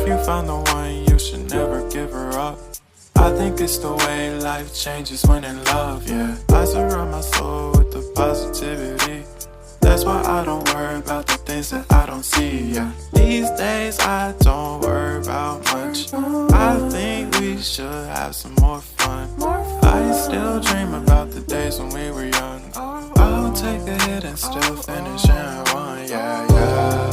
you found the one, you should never give her up. I think it's the way life changes when in love, yeah. I surround my soul with the positivity. That's why I don't worry about the things that I don't see, yeah. These days I don't worry about much. I think we should have some more fun. I still dream about the days when we were young. I'll take a hit and still finish in one, yeah, yeah.